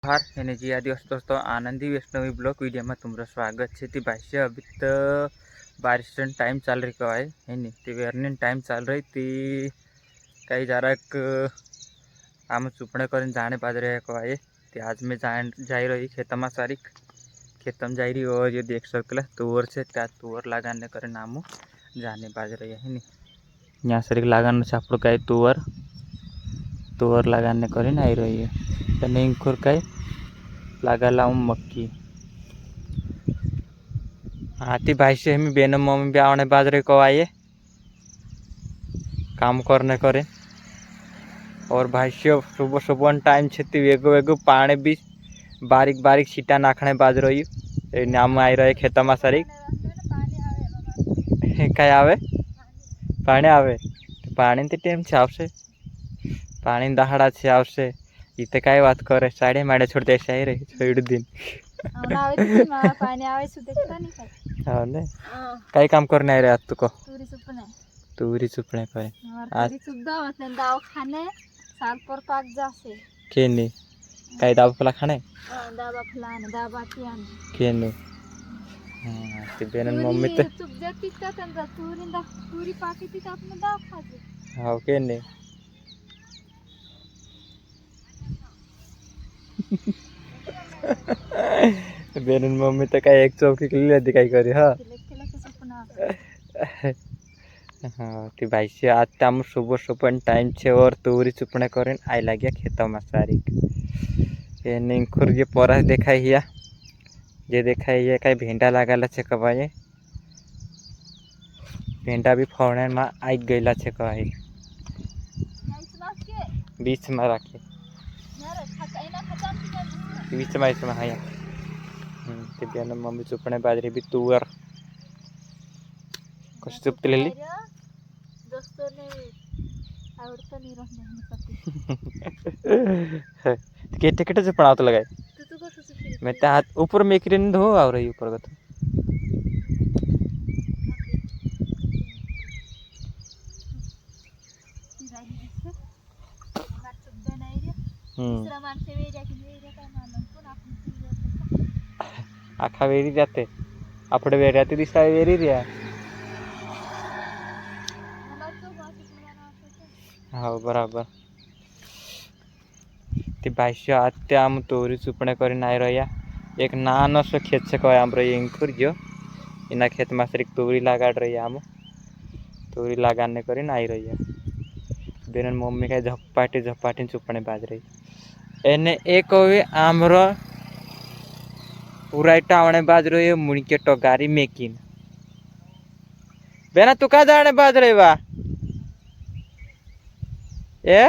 हार यानी जी आदिवास दोस्तों आनंदी वैष्णवी ब्लॉग वीडियो में तुम्हारा स्वागत है। ती भाष्य अभी तो बारिश टाइम चल रही कवाय है नी ती वेरनी टाइम चल रही थी कई जराक आम चुपड़े कर जाने बाज रहे कवाय ती आज मैं जा रही खेत में सारी खेत में जा रही और ये देख सकते तुवर से त्या तुवर लगाने कर आम जाने बाज रही है नी यहाँ सर लगाना से आप तुवर तुवर लगाने कर आई रही है इंकुर कई लगाला मक्की हाथी भाई से हम बेन मम्मी भी आने बाद रहे को आए काम करने करे और भाई से सुबह सुबह टाइम छे वेगो वेगो पानी भी बारीक बारीक छीटा नाखने बाद रही नाम आई रहे खेत में सारी कई आवे पानी आवे पानी तो टेम से आवशे पानी दहाड़ा से आवशे इतने कई बात करे साड़े माड़े छोड़ दे आई रही छोड़ दिन काय काम करने आए रे आज तुको तुरी सुपणे काय आज सुद्धा मतलब दाव खाने साल पर पाक जासे केनी काय दाव फला खाने दावा फलाने दावा कियाने केनी ते बेनन मम्मी ते चुप जाती का तंदा तुरी पाकी ती आपने दाव खाजे हां केनी बेनन मम्मी तो काय एक चौकी के लिए दिखाई करी हाँ हाँ ती भाई से आज तम सुबह सुबह टाइम छे और तुरी चुपने करें आई लगे खेत में सारी ये निंखुर ये परस देखाई हिया जे देखाई है कई भेंडा लगाला छे कबाए भेंडा भी फौरन में आई गईला छे कबाए बीच में रखे बीच में इसमें है ते बेन मम्मी चुपने बाजरी भी तुअर कुछ चुपते ले ली दोस्तों ने आवड़ता नहीं रहने केटे केटे से पढ़ाओ तो लगाए तो को सोच मैं तो हाथ ऊपर में किरण धो आ रही ऊपर का आखा वेरी जाते आपड़े वेराती दिशा वेरी रिया हाँ बराबर ती भाष्य आते आम तोरी चुपणे कर आई रहा एक नानो सो खेत से कहे आम इंकुर जो इना खेत में से तोरी लगा रही आम तोरी लगाने कर आई रही है बेन मम्मी का झपाटी झपाटी चुपणे बाज रही एने एक आमर पूरा टावणे बाज रही है मुड़के टगारी मेकिन बेना तू का जाने बाज रही बा ए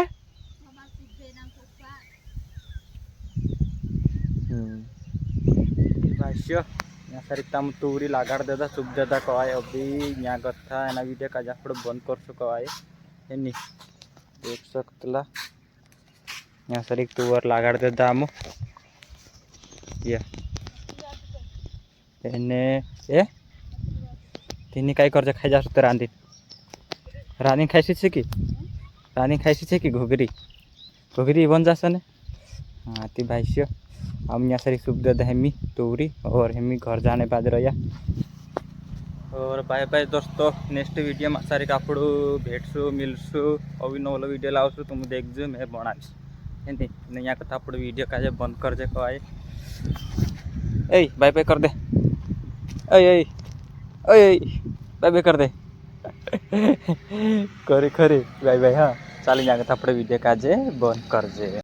भाष्य यहाँ सारी तम तुरी लागाड़ देता चुप देता कवाए अभी यहाँ कथा एना वीडियो का जापड़ बंद कर सो कवाए है नी देख सकतला यहाँ सारी तुवर लागाड़ देता आम ये एने ए तीन काय कर खाई जा सकते रांधी रानी खाई सी की रानी खाई सी की घुगरी घुगरी बन जास ने हाँ ती भाष्य हम यहाँ सारी सुख दे हेमी तोरी और हेमी घर जाने बाद रहा और बाय बाय दोस्तों नेक्स्ट वीडियो में सारी कापड़ भेटसु मिलसु अभी नवल वीडियो लावसु तुम देखजो मैं बनास है यहाँ कथा आप वीडियो का बंद कर दे कहे ए बाय बाय कर दे ए बाय बाय कर दे करे खरे बाय बाय हाँ चल यहाँ कथा आप वीडियो का बंद कर दे।